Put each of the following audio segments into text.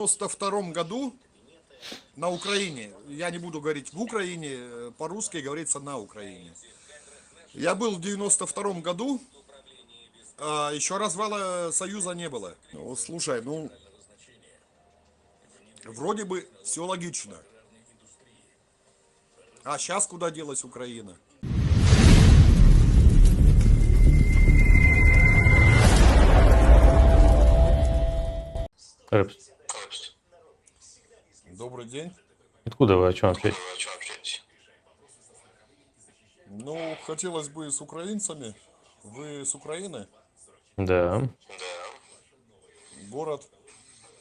92 году на Украине, я не буду говорить в Украине, по-русски говорится на Украине. Я был в 92 году, еще развала Союза не было. Ну, слушай, ну, вроде бы все логично. А сейчас куда делась Украина? Рэпс. Добрый день. Откуда вы, о чем общаетесь? Ну, хотелось бы с украинцами. Вы с Украины? Да. Город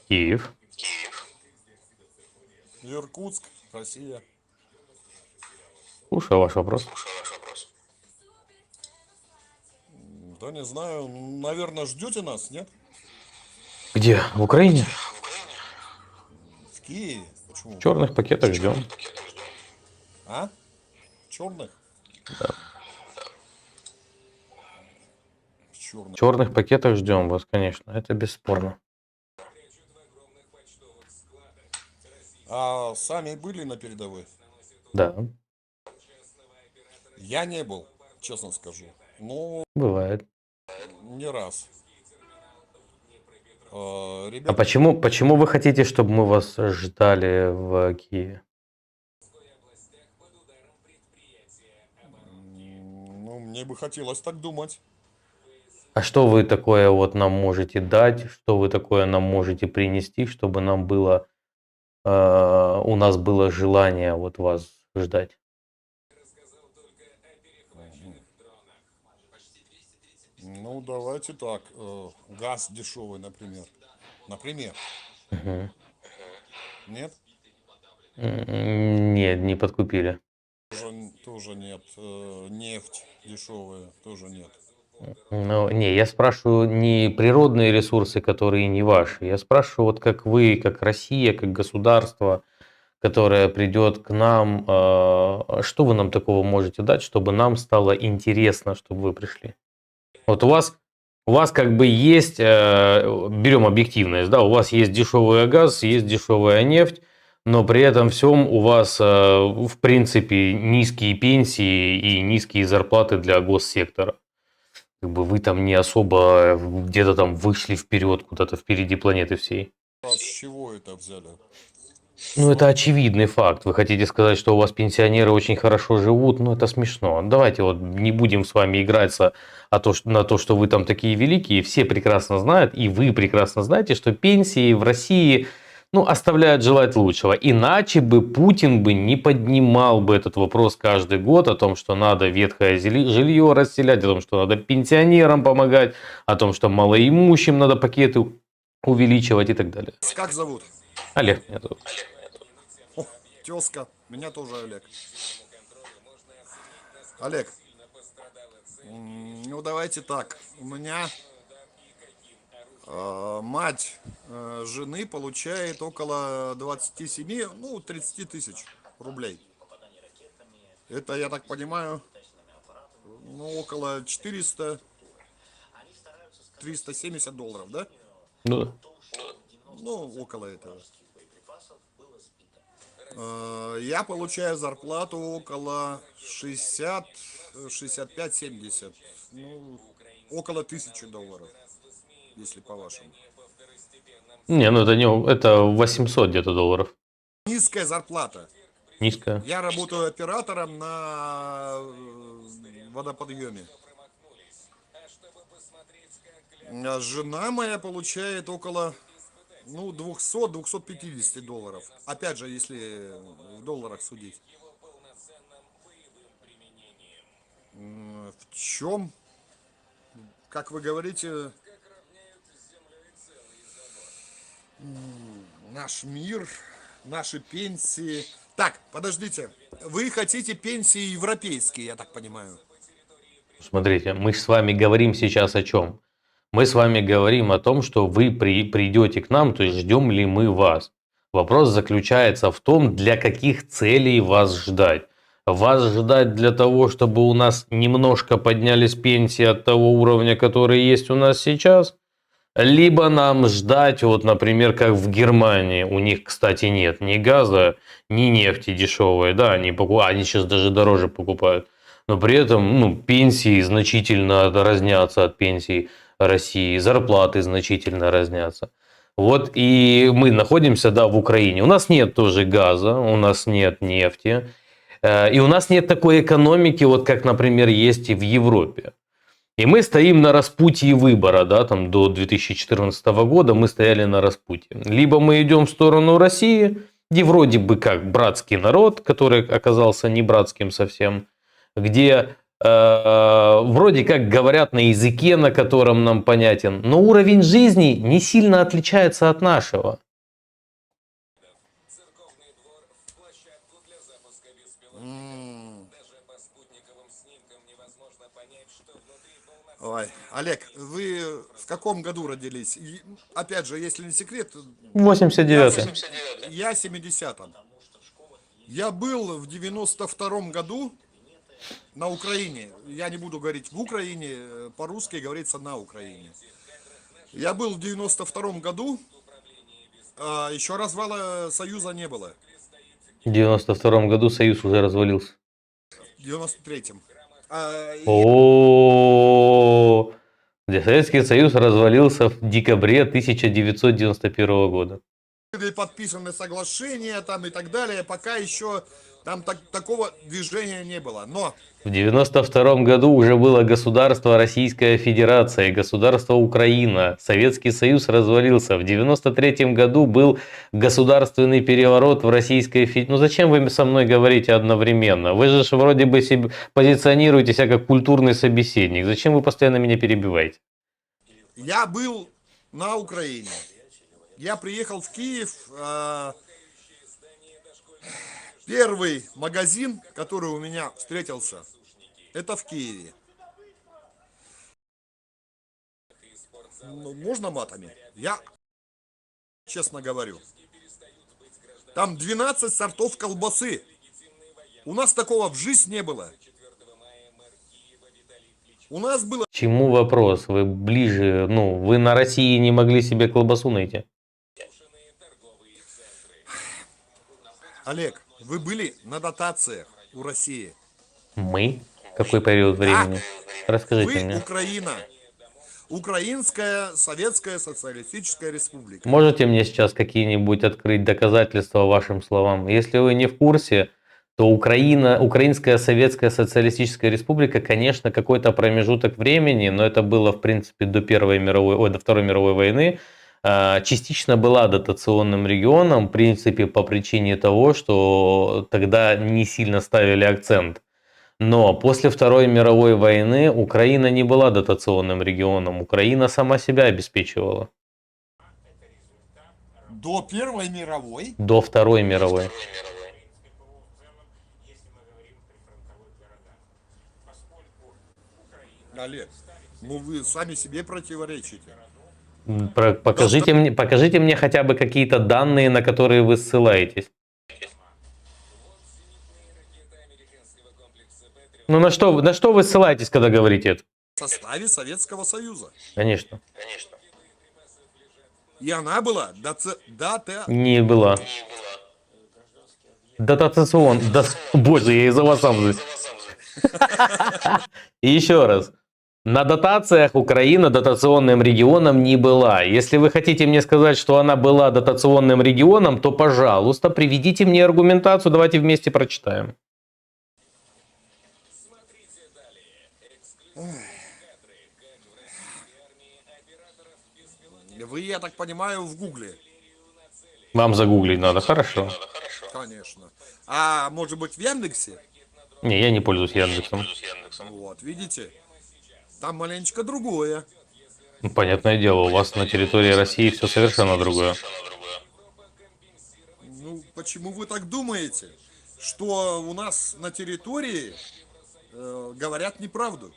Киев. Иркутск, Россия. Слушаю ваш вопрос. Да не знаю, наверное, ждете нас, нет? Где? В Украине? В Киеве? Почему? В черных пакетах ждем. А? Черных? Да. Черных. В черных пакетах ждем вас, конечно. Это бесспорно. А сами были на передовой? Да. Я не был, честно скажу. Ну, Бывает. не раз. А Ребята, почему вы хотите, чтобы мы вас ждали в Киеве? ну, мне бы хотелось так думать. А что вы такое вот нам можете дать? Что вы такое нам можете принести, чтобы нам было, у нас было желание вот вас ждать? Ну, давайте так. Газ дешевый, например. Например. Мгм. Нет? Нет, не подкупили. Тоже нет. Нефть дешевая, тоже нет. Ну, не, я спрашиваю не природные ресурсы, которые не ваши. Я спрашиваю, вот как вы, как Россия, как государство, которое придет к нам, что вы нам такого можете дать, чтобы нам стало интересно, чтобы вы пришли? Вот у вас как бы есть, берем объективность, да, у вас есть дешевый газ, есть дешевая нефть, но при этом всем у вас, в принципе, низкие пенсии и низкие зарплаты для госсектора. Как бы вы там не особо где-то там вышли вперед, куда-то впереди планеты всей. А с чего это взяли? Ну, это очевидный факт. Вы хотите сказать, что у вас пенсионеры очень хорошо живут? Ну, это смешно. Давайте вот не будем с вами играться на то, что вы там такие великие. Все прекрасно знают, и вы прекрасно знаете, что пенсии в России, ну, оставляют желать лучшего. Иначе бы Путин бы не поднимал бы этот вопрос каждый год о том, что надо ветхое жилье расселять, о том, что надо пенсионерам помогать, о том, что малоимущим надо пакеты увеличивать и так далее. Как зовут? Олег меня зовут. О, тезка. Меня тоже Олег. Олег, ну давайте так. У меня мать жены получает около 27, ну 30 тысяч рублей. Это, я так понимаю, ну около 400-370 долларов, да? Ну, Ну, около этого. Я получаю зарплату около 60, 65-70. Ну, около 1000 долларов, если по-вашему. не, ну это не, это 800 где-то долларов. Низкая зарплата. Низкая. Я работаю оператором на водоподъеме. А жена моя получает около, ну, 200-250 долларов. Опять же, если в долларах судить. В чем, как вы говорите, наш мир, наши пенсии? Так, подождите. Вы хотите пенсии европейские, я так понимаю? Смотрите, мы с вами говорим сейчас о чем? Мы с вами говорим о том, что вы придете к нам, то есть ждем ли мы вас. Вопрос заключается в том, для каких целей вас ждать. Вас ждать для того, чтобы у нас немножко поднялись пенсии от того уровня, который есть у нас сейчас? Либо нам ждать, вот, например, как в Германии. У них, кстати, нет ни газа, ни нефти дешевой. Да, они сейчас даже дороже покупают. Но при этом, ну, пенсии значительно разнятся от пенсий России, зарплаты значительно разнятся. Вот и мы находимся, да, в Украине. У нас нет тоже газа, у нас нет нефти. И у нас нет такой экономики, вот как, например, есть и в Европе. И мы стоим на распутье выбора, да, там до 2014 года мы стояли на распутье. Либо мы идем в сторону России, где вроде бы как братский народ, который оказался не братским совсем, где вроде как говорят на языке, на котором нам понятен, но уровень жизни не сильно отличается от нашего. Ой, Олег, вы в каком году родились? Опять же, если не секрет, В 89-й. я 70-м. Я был в 92-м году на Украине. Я не буду говорить в Украине, по-русски говорится на Украине. Я был в 92-м году, еще развала Союза не было. В 92-м году Союз уже развалился. В 93-м. О, где Советский Союз развалился в декабре 1991 года. Были подписаны соглашения там и так далее, пока еще там такого движения не было. Но В 1992 году уже было государство Российская Федерация и государство Украина. Советский Союз развалился. В 1993 году был государственный переворот в Российской Федерации. Ну зачем вы со мной говорите одновременно? Вы же вроде бы позиционируете себя как культурный собеседник. Зачем вы постоянно меня перебиваете? я был на Украине. Я приехал в Киев. Первый магазин, который у меня встретился, это в Киеве. Ну, можно матами? Я честно говорю. Там 12 сортов колбасы. У нас такого в жизни не было. У нас было... Чему вопрос? Вы ближе, ну, вы на России не могли себе колбасу найти? Олег, вы были на дотациях у России. Мы? Какой период времени? Расскажите Вы мне. Украина. Украинская Советская Социалистическая Республика. Можете мне сейчас какие-нибудь открыть доказательства вашим словам? Если вы не в курсе, то Украинская Советская Социалистическая Республика, конечно, какой-то промежуток времени, но это было, в принципе, до до Второй мировой войны, частично была дотационным регионом, в принципе, по причине того, что тогда не сильно ставили акцент. Но после Второй мировой войны Украина не была дотационным регионом, Украина сама себя обеспечивала. До Первой мировой. До Второй мировой. Олег, ну вы сами себе противоречите. Покажите мне хотя бы какие-то данные, на которые вы ссылаетесь. Ну на что вы ссылаетесь, когда говорите это? В составе Советского Союза. Конечно. И она была Не была. Дотацион. Боже, я из-за вас сам. И еще раз. На дотациях Украина дотационным регионом не была. Если вы хотите мне сказать, что она была дотационным регионом, то, пожалуйста, приведите мне аргументацию, давайте вместе прочитаем. Вы, я так понимаю, в Гугле. Вам загуглить надо, хорошо. Конечно. А может быть в Яндексе? Не, я не пользуюсь Яндексом. Вот, видите? Там маленечко другое. Ну, понятное дело, у вас на территории России все совершенно другое. Ну, почему вы так думаете, что у нас на территории говорят неправду?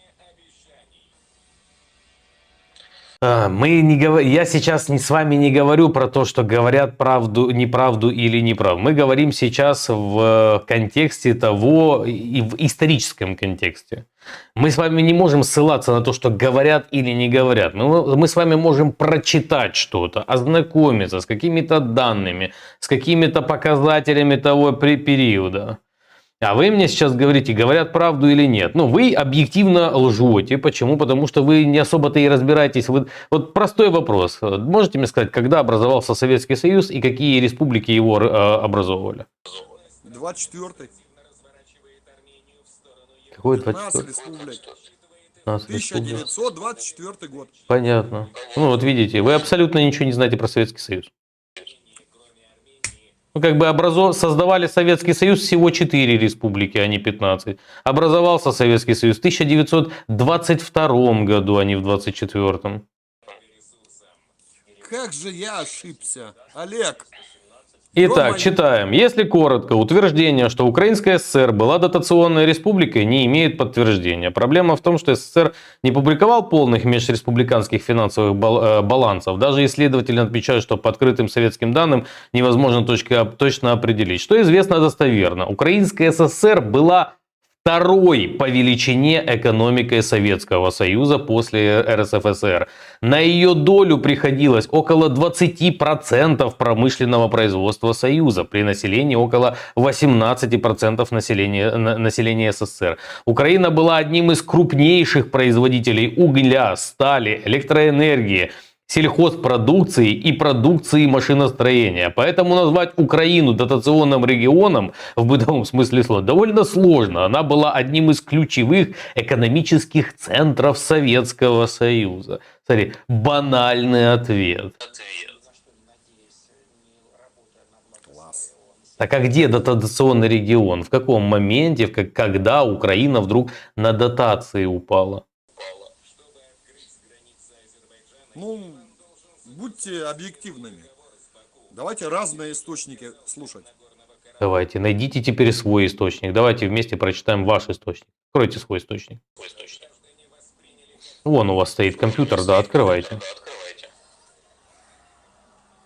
Я сейчас с вами не говорю про то, что говорят правду, неправду или неправду. Мы говорим сейчас в контексте того, и в историческом контексте. Мы с вами не можем ссылаться на то, что говорят или не говорят. Мы с вами можем прочитать что-то, ознакомиться с какими-то данными, с какими-то показателями того периода. А вы мне сейчас говорите, говорят правду или нет. Ну, вы объективно лжете. Почему? Потому что вы не особо-то и разбираетесь. Вот простой вопрос. Можете мне сказать, когда образовался Советский Союз и какие республики его образовывали? 24-й. Какой 15 24? республик. 15 республик. 1924 год. Понятно. Ну, вот видите, вы абсолютно ничего не знаете про Советский Союз. Ну, как бы создавали Советский Союз всего 4 республики, а не 15. Образовался Советский Союз в 1922 году, а не в 1924. Как же я ошибся, Олег. Итак, Ё-моё. читаем. Если коротко, утверждение, что Украинская ССР была дотационной республикой, не имеет подтверждения. Проблема в том, что СССР не публиковал полных межреспубликанских финансовых балансов. Даже исследователи отмечают, что по открытым советским данным невозможно точно определить. Что известно достоверно. Украинская ССР была второй по величине экономикой Советского Союза после РСФСР. На ее долю приходилось около 20% промышленного производства Союза, при населении около 18% населения СССР. Украина была одним из крупнейших производителей угля, стали, электроэнергии, сельхозпродукции и продукции машиностроения. Поэтому назвать Украину дотационным регионом в бытовом смысле слова довольно сложно. Она была одним из ключевых экономических центров Советского Союза. Смотри, банальный ответ. Класс. Так а где дотационный регион? В каком моменте, когда Украина вдруг на дотации упала? Ну, будьте объективными. Давайте разные источники слушать. Давайте, найдите теперь свой источник. Давайте вместе прочитаем ваш источник. Откройте свой источник. Вон у вас стоит компьютер, да, открывайте.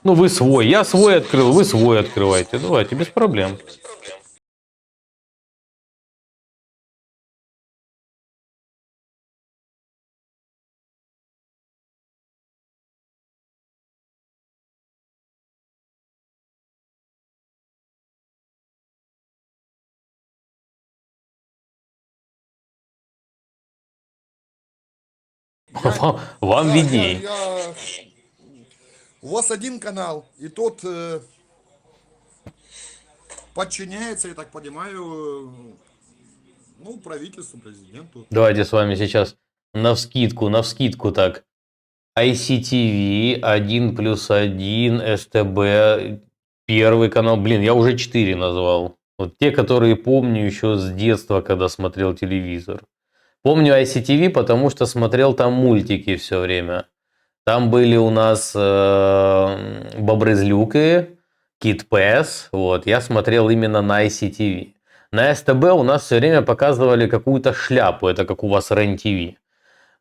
Ну, вы свой, я свой открыл, вы свой открывайте. Давайте, без проблем. Вам видней. У вас один канал, и тот подчиняется, я так понимаю, ну, правительству, президенту. Давайте с вами сейчас навскидку так. ICTV, 1+1, СТБ, Первый канал. Блин, я уже 4 назвал. Вот те, которые помню еще с детства, когда смотрел телевизор. Помню ICTV, потому что смотрел там мультики все время. Там были у нас Бобры-злюки, Кит Пэс. Вот, я смотрел именно на ICTV. На СТБ у нас все время показывали какую-то шляпу. Это как у вас РЕН-ТВ.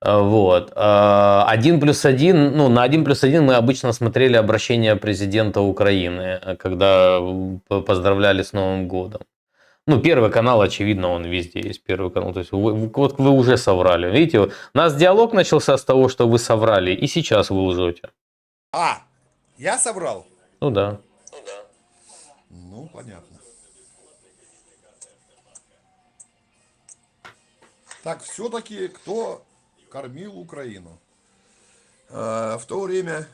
Вот. 1+1, ну, на 1+1 мы обычно смотрели обращение президента Украины, когда поздравляли с Новым годом. Ну, Первый канал, очевидно, он везде есть, Первый канал. То есть, вот вы уже соврали. Видите, у нас диалог начался с того, что вы соврали, и сейчас вы лжете. А, я соврал? Ну да. Ну, понятно. Так, все-таки кто кормил Украину? В то время,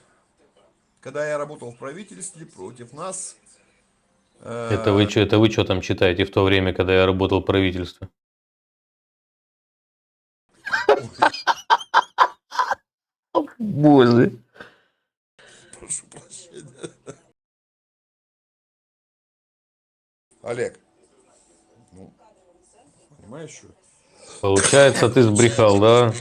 когда я работал в правительстве, против нас... Это вы что там читаете в то время, когда я работал в правительстве? Боже. Прошу прощения. Олег, ну, понимаешь, что? Получается, ты сбрехал, да?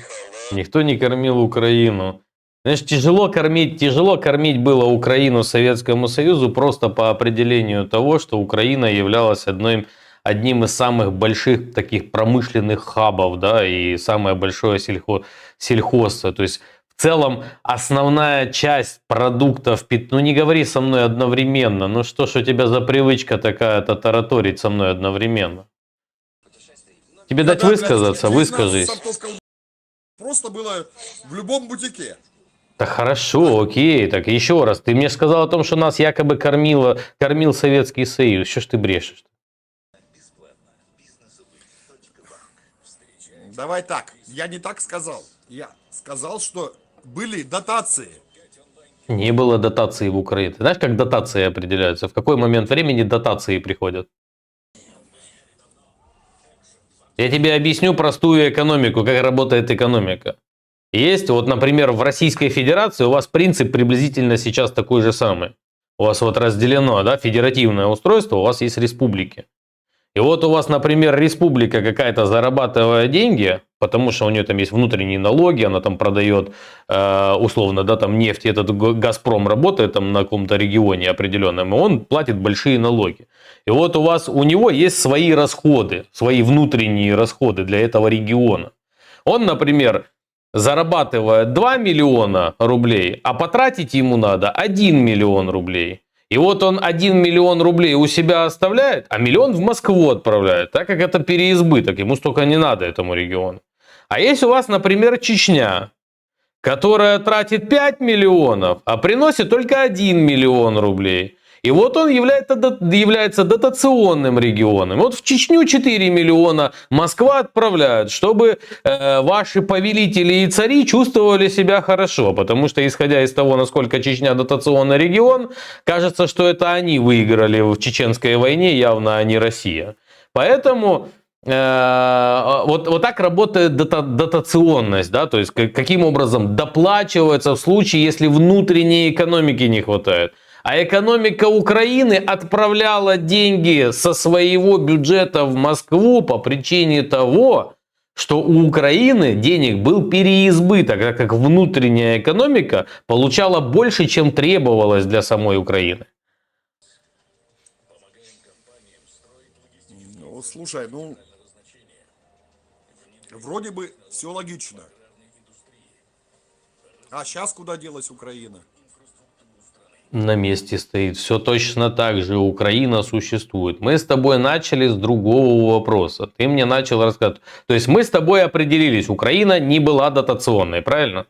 Никто не кормил Украину. Знаешь, тяжело кормить было Украину Советскому Союзу просто по определению того, что Украина являлась одним из самых больших таких промышленных хабов, да, и самое большое сельхоз. То есть в целом основная часть продуктов ну не говори со мной одновременно. Ну что ж у тебя за привычка такая-то тараторить со мной одновременно? Тебе дать Когда, блядь, высказаться, 19 выскажись. сортов колбасы просто было в любом бутике. Да хорошо, окей. Так еще раз, ты мне сказал о том, что нас якобы кормил Советский Союз. Что ж ты брешешь? Давай так, я не так сказал. Я сказал, что были дотации. Не было дотации в Украине. Ты знаешь, как дотации определяются? В какой момент времени дотации приходят? Я тебе объясню простую экономику, как работает экономика. Есть, вот, например, в Российской Федерации у вас принцип приблизительно сейчас такой же самый. У вас вот разделено, да, федеративное устройство, у вас есть республики. И вот у вас, например, республика какая-то зарабатывает деньги, потому что у нее там есть внутренние налоги, она там продает, условно, да, там нефть, этот Газпром работает там на каком-то регионе определенном, и он платит большие налоги. И вот у него есть свои расходы, свои внутренние расходы для этого региона. Он, например, зарабатывает 2 миллиона рублей, а потратить ему надо 1 миллион рублей. И вот он 1 миллион рублей у себя оставляет, а миллион в Москву отправляет, так как это переизбыток, ему столько не надо этому региону. А есть у вас, например, Чечня, которая тратит 5 миллионов, а приносит только 1 миллион рублей. И вот он является дотационным регионом. Вот в Чечню 4 миллиона Москва отправляет, чтобы ваши повелители и цари чувствовали себя хорошо. Потому что, исходя из того, насколько Чечня дотационный регион, кажется, что это они выиграли в Чеченской войне, явно, а не Россия. Поэтому вот так работает дотационность, да, то есть каким образом доплачивается в случае, если внутренней экономики не хватает. А экономика Украины отправляла деньги со своего бюджета в Москву по причине того, что у Украины денег был переизбыток, так как внутренняя экономика получала больше, чем требовалось для самой Украины. Ну, слушай, ну, вроде бы все логично. А сейчас куда делась Украина? На месте стоит. Все точно так же. Украина существует. Мы с тобой начали с другого вопроса. Ты мне начал рассказывать. То есть мы с тобой определились. Украина не была дотационной, правильно?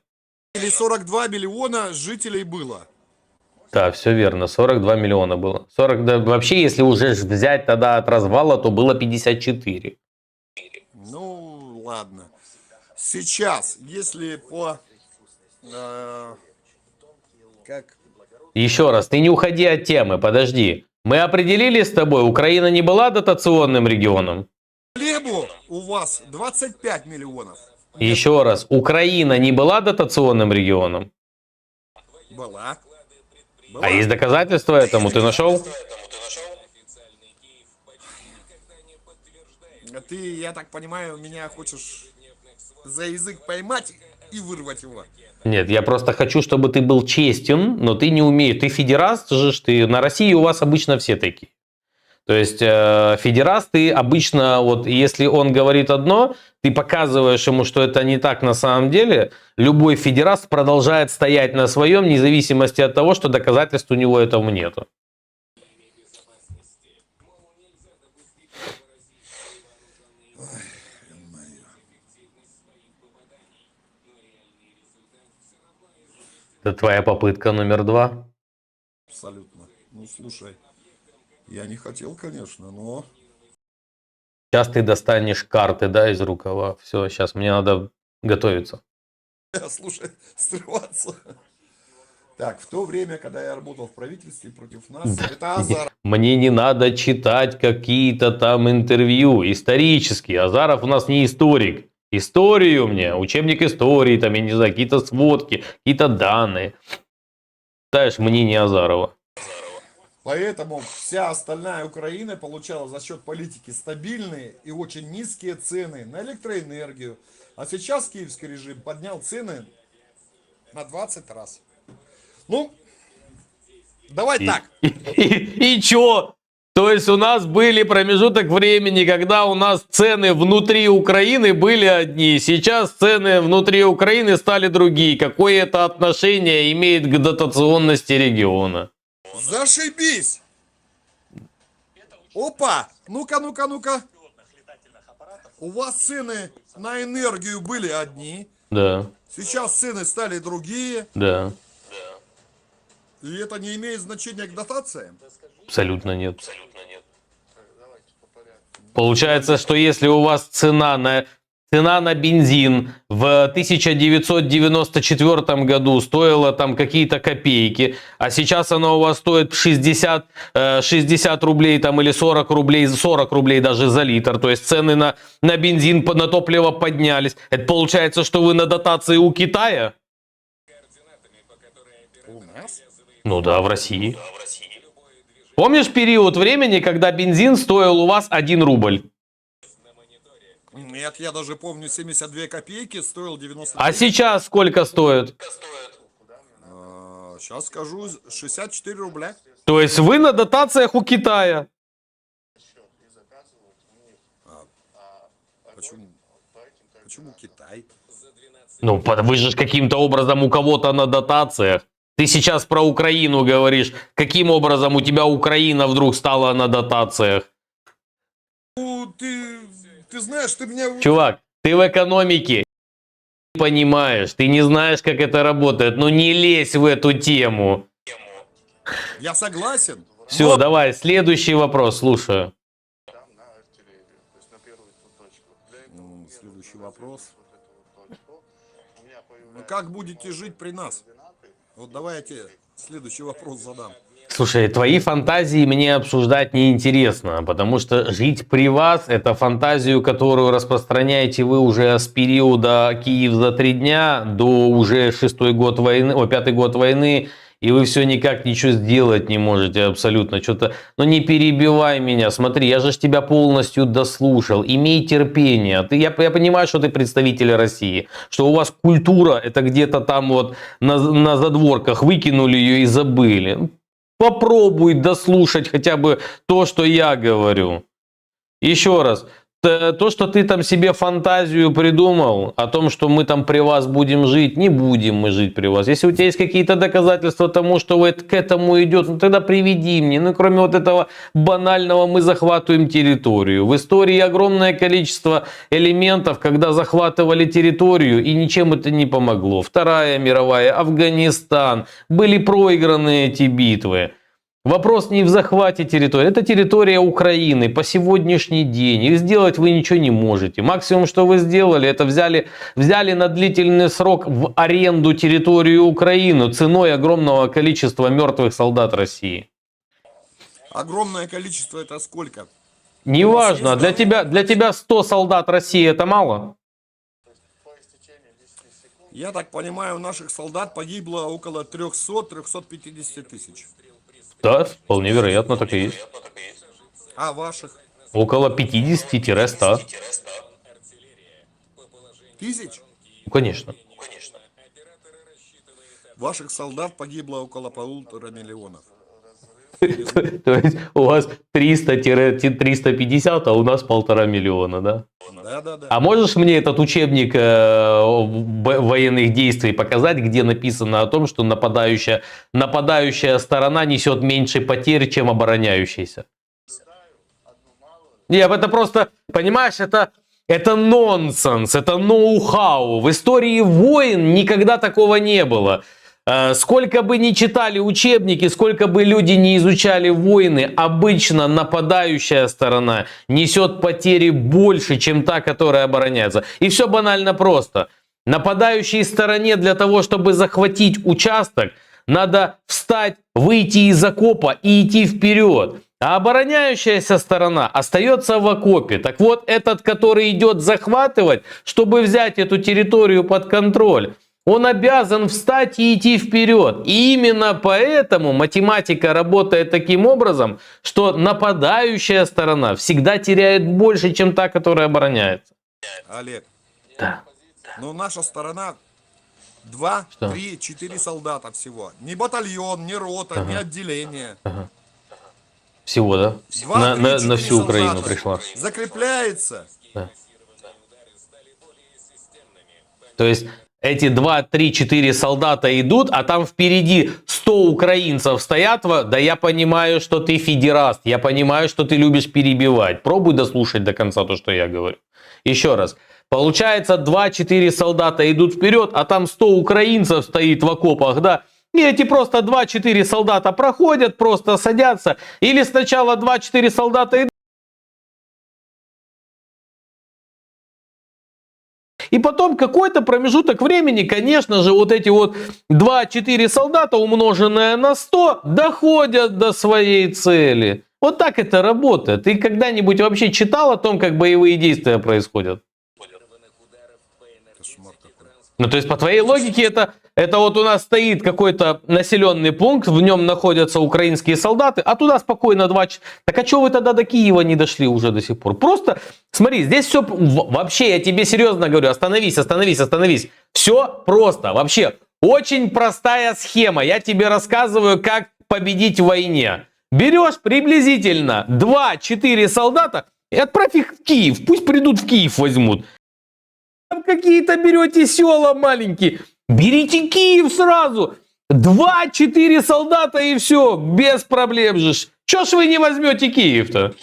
Или 42 миллиона жителей было. Да, все верно. 42 миллиона было. 40, да, вообще, если уже взять тогда от развала, то было 54. Ну, ладно. Сейчас, если по... как... Еще раз, ты не уходи от темы, подожди. Мы определились с тобой, Украина не была дотационным регионом? Хлебу у вас 25 миллионов. Еще раз, Украина не была дотационным регионом? Была. А есть доказательства этому? Ты нашел? Ты, я так понимаю, меня хочешь за язык поймать и вырвать его. Нет, я просто хочу, чтобы ты был честен, но ты не умеешь. Ты федераст же, ты на России у вас обычно все такие. То есть федерасты обычно, вот если он говорит одно, ты показываешь ему, что это не так на самом деле, любой федераст продолжает стоять на своем, вне зависимости от того, что доказательств у него этого нету. Это твоя попытка номер 2. Абсолютно. Ну, слушай, я не хотел, конечно, но... Сейчас ты достанешь карты, да, из рукава. Все, сейчас мне надо готовиться. Слушай, срываться. Так, в то время, когда я работал в правительстве против нас, это Азаров. Мне не надо читать какие-то там интервью исторические. Азаров у нас не историк. Историю мне, учебник истории, там, я не знаю, какие-то сводки, какие-то данные. Читаешь мнение Азарова. Поэтому вся остальная Украина получала за счет политики стабильные и очень низкие цены на электроэнергию. А сейчас киевский режим поднял цены на 20 раз. Ну, давай так. И чё? То есть у нас были промежуток времени, когда у нас цены внутри Украины были одни, сейчас цены внутри Украины стали другие. Какое это отношение имеет к дотационности региона? Зашибись! Опа! Ну-ка, ну-ка, ну-ка. У вас цены на энергию были одни, Да, сейчас цены стали другие, да, и это не имеет значения к дотациям. абсолютно нет. Получается, что если у вас цена на бензин в 1994 году стоила там какие-то копейки, а сейчас она у вас стоит 60 рублей там, или 40 рублей даже за литр, то есть цены на бензин, на топливо поднялись, это получается, что вы на дотации у Китая? У нас? Ну да, в России. Помнишь период времени, когда бензин стоил у вас 1 рубль? Нет, я даже помню, 72 копейки стоил 90. А сейчас сколько стоит? Сейчас скажу, 64 рубля. То есть вы на дотациях у Китая. Почему? Почему Китай? Ну, вы же каким-то образом у кого-то на дотациях. Ты сейчас про Украину говоришь. Каким образом у тебя Украина вдруг стала на дотациях? Ну, ты знаешь, ты меня... Чувак, ты в экономике не понимаешь. Ты не знаешь, как это работает. Ну не лезь в эту тему. Я согласен. Все, давай, следующий вопрос, слушаю. Следующий вопрос. Ну, как будете жить при нас? Вот давай я тебе следующий вопрос задам. Слушай, твои фантазии мне обсуждать неинтересно, потому что жить при вас — это фантазию, которую распространяете вы уже с периода Киев за 3 дня до уже 5-й год войны, и вы все никак ничего сделать не можете абсолютно. Что-то, ну не перебивай меня, смотри, я же тебя полностью дослушал, имей терпение. Я понимаю, что ты представитель России, что у вас культура — это где-то там вот на задворках, выкинули ее и забыли. Попробуй дослушать хотя бы то, что я говорю. Еще раз. То, что ты там себе фантазию придумал о том, что мы там при вас будем жить, не будем мы жить при вас. Если у тебя есть какие-то доказательства тому, что к этому идет, ну тогда приведи мне. Ну кроме вот этого банального, мы захватываем территорию. В истории огромное количество элементов, когда захватывали территорию, и ничем это не помогло. Вторая мировая, Афганистан, были проиграны эти битвы. Вопрос не в захвате территории. Это территория Украины по сегодняшний день. И сделать вы ничего не можете. Максимум, что вы сделали, это взяли на длительный срок в аренду территорию Украины ценой огромного количества мертвых солдат России. Огромное количество это сколько? Неважно. Для тебя 100 солдат России это мало? Я так понимаю, наших солдат погибло около 300-350 тысяч. Да, вполне вероятно, так и есть. А ваших? Около 50-100. Тысяч? Ну, конечно. Ваших солдат погибло около 1,5 миллиона. То есть у вас 300-350, а у нас 1,5 миллиона, да? Да. А можешь мне этот учебник военных действий показать, где написано о том, что нападающая сторона несет меньше потерь, чем обороняющаяся? Нет, это просто, понимаешь, это нонсенс, это ноу-хау. В истории войн никогда такого не было. Сколько бы ни читали учебники, сколько бы люди не изучали войны, обычно нападающая сторона несет потери больше, чем та, которая обороняется. И все банально просто. Нападающей стороне для того, чтобы захватить участок, надо встать, выйти из окопа и идти вперед. А обороняющаяся сторона остается в окопе. Так вот, этот, который идет захватывать, чтобы взять эту территорию под контроль, он обязан встать и идти вперед. И именно поэтому математика работает таким образом, что нападающая сторона всегда теряет больше, чем та, которая обороняется. Олег, Да. но наша сторона 2, Что? 3, 4 солдата всего. Не батальон, не рота, не отделение. Всего, да? Два, три, На четыре всю Украину солдата. пришла. Закрепляется. Да. То есть эти 2, 3, 4 солдата идут, а там впереди 100 украинцев стоят. Да я понимаю, что ты федераст. Я понимаю, что ты любишь перебивать. Пробуй дослушать до конца то, что я говорю. Еще раз. Получается, 2-4 солдата идут вперед, а там 100 украинцев стоит в окопах, да? И эти просто 2-4 солдата проходят, просто садятся. Или сначала 2-4 солдата идут, и потом какой-то промежуток времени, конечно же, вот эти вот 2-4 солдата, умноженное на 100, доходят до своей цели. Вот так это работает. Ты когда-нибудь вообще читал о том, как боевые действия происходят? Кошмар какой. Ну, то есть, по твоей логике, это вот у нас стоит какой-то населенный пункт, в нем находятся украинские солдаты, а туда спокойно 2 часа. Так а что вы тогда до Киева не дошли уже до сих пор? Просто, смотри, здесь все, вообще, я тебе серьезно говорю, остановись. Все просто, вообще, очень простая схема. Я тебе рассказываю, как победить в войне. Берешь приблизительно 2-4 солдата и отправь их в Киев. Пусть придут в Киев возьмут. Там какие-то берете села маленькие. Берите Киев сразу. 2-4 солдата и все. Без проблем же. Чё ж вы не возьмете Киев-то?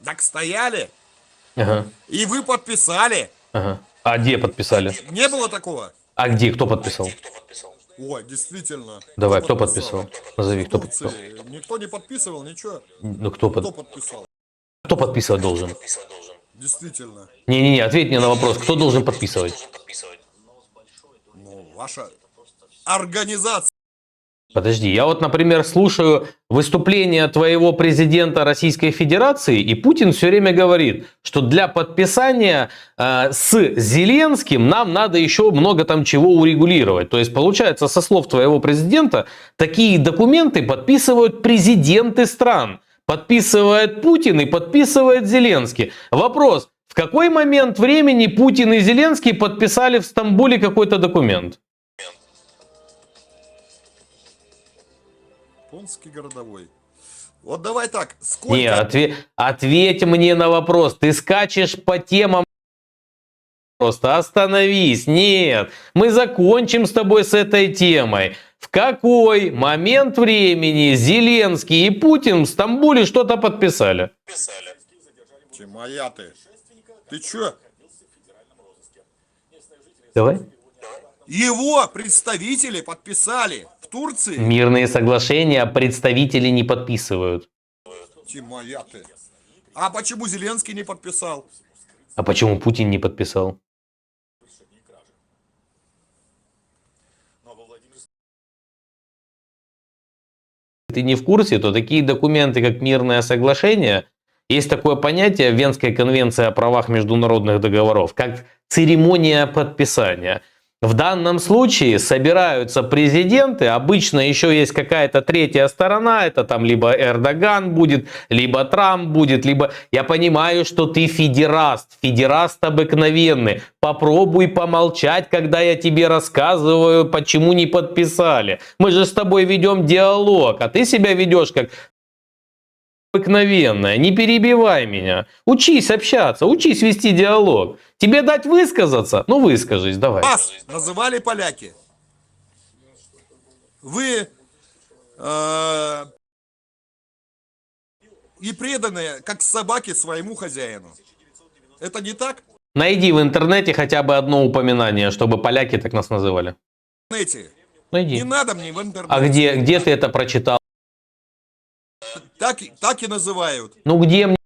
Так стояли, Ага, и вы подписали. ага. А где подписали? Не было такого? А где? Кто подписал? Ой, действительно. Давай, кто подписал? Назови, кто Турции. подписал. Никто не подписывал, ничего. Ну, Кто подписал? кто подписывать должен? Действительно. Не-не-не, ответь мне на вопрос. Кто должен подписывать? Ну, ваша организация. Подожди, я вот, например, слушаю выступление твоего президента Российской Федерации, и Путин все время говорит, что для подписания с Зеленским нам надо еще много там чего урегулировать. То есть, получается, со слов твоего президента, такие документы подписывают президенты стран. Подписывает Путин и подписывает Зеленский. Вопрос, в какой момент времени Путин и Зеленский подписали в Стамбуле какой-то документ? Понский городовой. Вот давай так, сколько... Не, ответь мне на вопрос. Ты скачешь по темам. Просто остановись. Нет, мы закончим с тобой с этой темой. В какой момент времени Зеленский и Путин в Стамбуле что-то подписали? Ты моя ты. Ты чё? Давай. Его представители подписали в Турции. Мирные соглашения представители не подписывают. Ты моя ты. А почему Зеленский не подписал? А почему Путин не подписал? Ты не в курсе, то такие документы, как мирное соглашение, есть такое понятие в Венской конвенции о правах международных договоров, как церемония подписания. В данном случае собираются президенты, обычно еще есть какая-то третья сторона, это там либо Эрдоган будет, либо Трамп будет, либо... Я понимаю, что ты федераст обыкновенный. Попробуй помолчать, когда я тебе рассказываю, почему не подписали. Мы же с тобой ведем диалог, а ты себя ведешь как... обыкновенная, не перебивай меня. Учись общаться, учись вести диалог. Тебе дать высказаться? Ну выскажись, давай. Вас называли поляки. Вы и преданные, как собаки своему хозяину. Это не так? Найди в интернете хотя бы одно упоминание, чтобы поляки так нас называли. Знаете, Найди. не надо мне в интернете. А где ты это прочитал? Так и называют. Ну где мне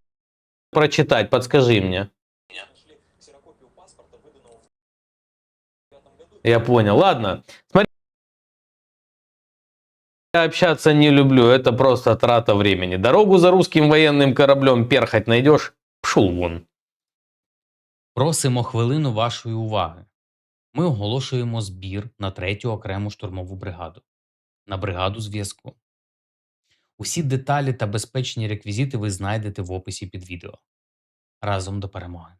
прочитать? Подскажи мне. Я понял. Ладно. Смотри. Я общаться не люблю. Это просто трата времени. Дорогу за русским военным кораблем перхать найдешь? Пшел вон. Просимо хвилину вашої уваги. Ми оголошуємо збір на 3-ю окрему штурмову бригаду. На бригаду зв'язку. Усі деталі та безпечні реквізити ви знайдете в описі під відео. Разом до перемоги!